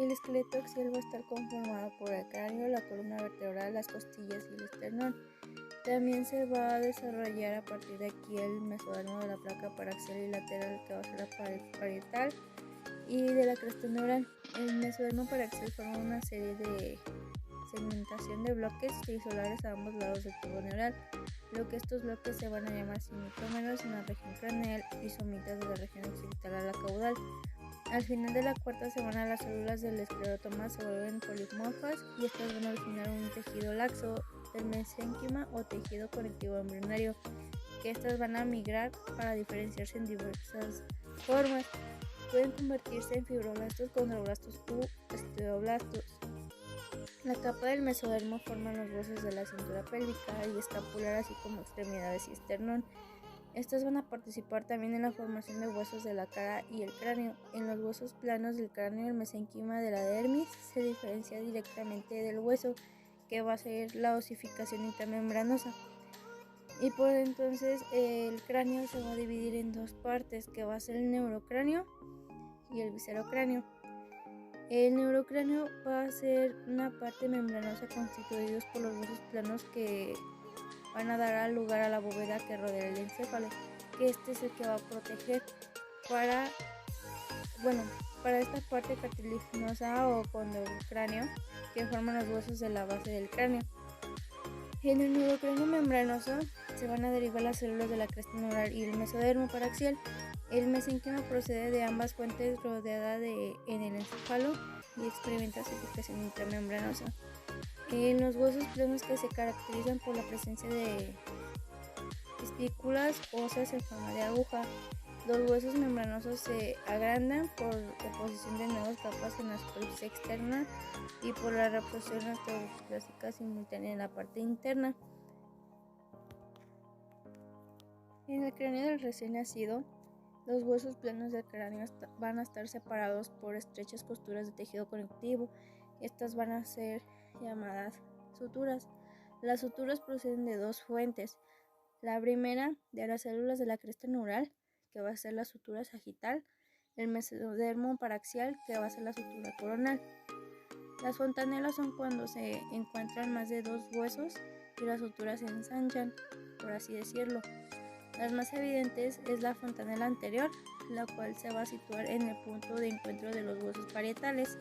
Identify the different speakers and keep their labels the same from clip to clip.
Speaker 1: El esqueleto axial va a estar conformado por el cráneo, la columna vertebral, las costillas y el esternón. También se va a desarrollar a partir de aquí el mesodermo de la placa paraxial y lateral, que va a ser la pared parietal, y de la cresta neural. El mesodermo paraxial forma una serie de segmentación de bloques trisolares a ambos lados del tubo neural, lo que estos bloques se van a llamar semitómeros en la región craneal y somitas de la región occipital a la caudal. Al final de la cuarta semana, las células del esclerotoma se vuelven polimorfas y estas van a originar un tejido laxo, el mesénquima o tejido conectivo embrionario, que estas van a migrar para diferenciarse en diversas formas. Pueden convertirse en fibroblastos, condroblastos u esteoblastos. La capa del mesodermo forma los huesos de la cintura pélvica y escapular, así como extremidades y esternón. Estas van a participar también en la formación de huesos de la cara y el cráneo. En los huesos planos del cráneo, el mesenquima de la dermis se diferencia directamente del hueso, que va a ser la osificación intramembranosa. Y por entonces el cráneo se va a dividir en dos partes, que va a ser el neurocráneo y el viscerocráneo. El neurocráneo va a ser una parte membranosa constituidos por los huesos planos que van a dar lugar a la bóveda que rodea el encéfalo, que este es el que va a proteger para esta parte cartilaginosa o condrocráneo que forman los huesos de la base del cráneo. En el neurocráneo membranoso se van a derivar las células de la cresta neural y el mesodermo paraxial. El mesenquima procede de ambas fuentes rodeada en el encéfalo y experimenta osificación intramembranosa. En los huesos planos, que se caracterizan por la presencia de espículas óseas en forma de aguja, los huesos membranosos se agrandan por oposición de nuevas capas en la superficie externa y por la reabsorción osteoclástica simultánea en la parte interna. En el cráneo del recién nacido, los huesos planos del cráneo van a estar separados por estrechas costuras de tejido conectivo. Estas van a ser llamadas suturas. Las suturas proceden de dos fuentes. La primera, de las células de la cresta neural, que va a ser la sutura sagital, el mesodermo paraxial, que va a ser la sutura coronal. Las fontanelas son cuando se encuentran más de dos huesos y las suturas se ensanchan, por así decirlo. Las más evidentes es la fontanela anterior, la cual se va a situar en el punto de encuentro de los huesos parietales.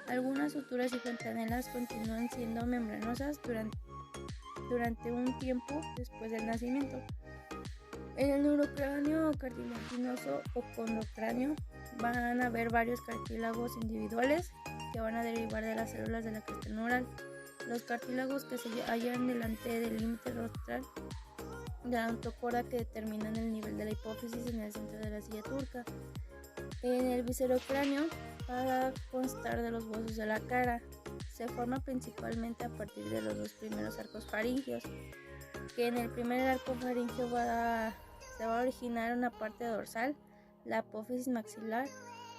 Speaker 1: Algunas suturas y fontanelas continúan siendo membranosas durante un tiempo después del nacimiento. En el neurocráneo cartilaginoso o condrocráneo van a haber varios cartílagos individuales que van a derivar de las células de la cresta neural. Los cartílagos que se hallan delante del límite rostral de la ontocorda, que determinan el nivel de la hipófisis en el centro de la silla turca. En el viscerocráneo va a constar de los huesos de la cara. Se forma principalmente a partir de los dos primeros arcos faringeos, que en el primer arco faríngeo se va a originar una parte dorsal, la apófisis maxilar,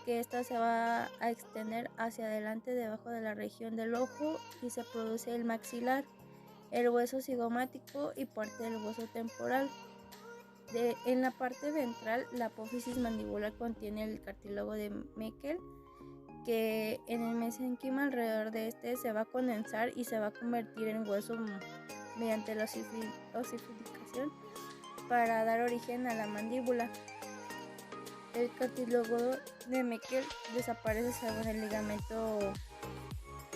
Speaker 1: que esta se va a extender hacia adelante debajo de la región del ojo y se produce el maxilar, el hueso cigomático y parte del hueso temporal. En la parte ventral, la apófisis mandibular contiene el cartílago de Meckel, que en el mesenquima alrededor de este se va a condensar y se va a convertir en hueso mediante la osificación para dar origen a la mandíbula. El cartílago de Meckel desaparece según el ligamento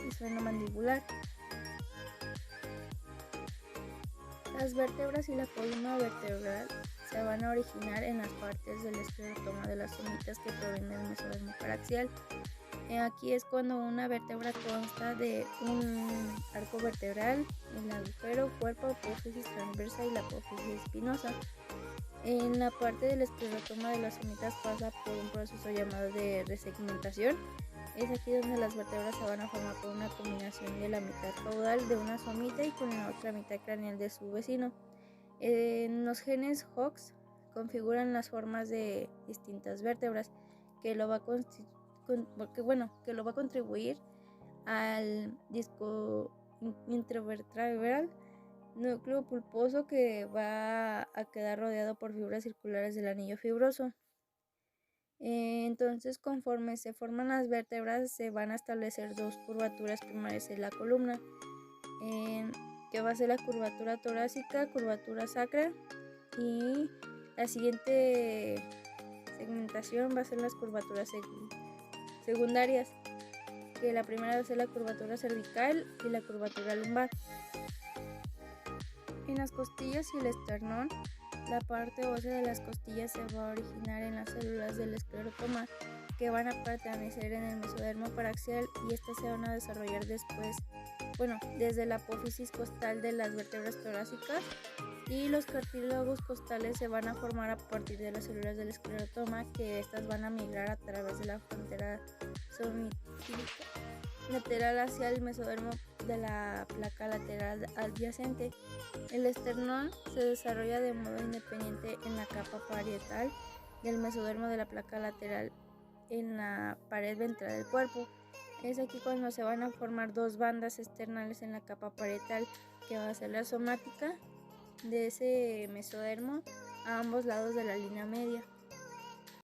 Speaker 1: esfenomandibular. Las vértebras y la columna vertebral se van a originar en las partes del esclerotoma de las somitas que provienen del mesodermo paraxial. Aquí es cuando una vértebra consta de un arco vertebral, el agujero, cuerpo, apófisis transversa y la apófisis espinosa. En la parte del esclerotoma de las somitas pasa por un proceso llamado de resegmentación. Es aquí donde las vértebras se van a formar por una combinación de la mitad caudal de una somita y con la otra mitad craneal de su vecino. Los genes Hox configuran las formas de distintas vértebras que lo va a contribuir al disco intervertebral, núcleo pulposo que va a quedar rodeado por fibras circulares del anillo fibroso. Entonces, conforme se forman las vértebras, se van a establecer dos curvaturas primarias en la columna, que va a ser la curvatura torácica, curvatura sacra, y la siguiente segmentación va a ser las curvaturas secundarias, que la primera va a ser la curvatura cervical y la curvatura lumbar. En las costillas y el esternón, la parte ósea de las costillas se va a originar en las células del esclerotoma, que van a pertenecer en el mesodermo paraxial, y estas se van a desarrollar desde la apófisis costal de las vértebras torácicas, y los cartílagos costales se van a formar a partir de las células del esclerotoma, que estas van a migrar a través de la frontera somitílica lateral hacia el mesodermo de la placa lateral adyacente. El esternón se desarrolla de modo independiente en la capa parietal del mesodermo de la placa lateral en la pared ventral del cuerpo. Es aquí cuando se van a formar dos bandas externales en la capa parietal, que va a ser la somática de ese mesodermo a ambos lados de la línea media.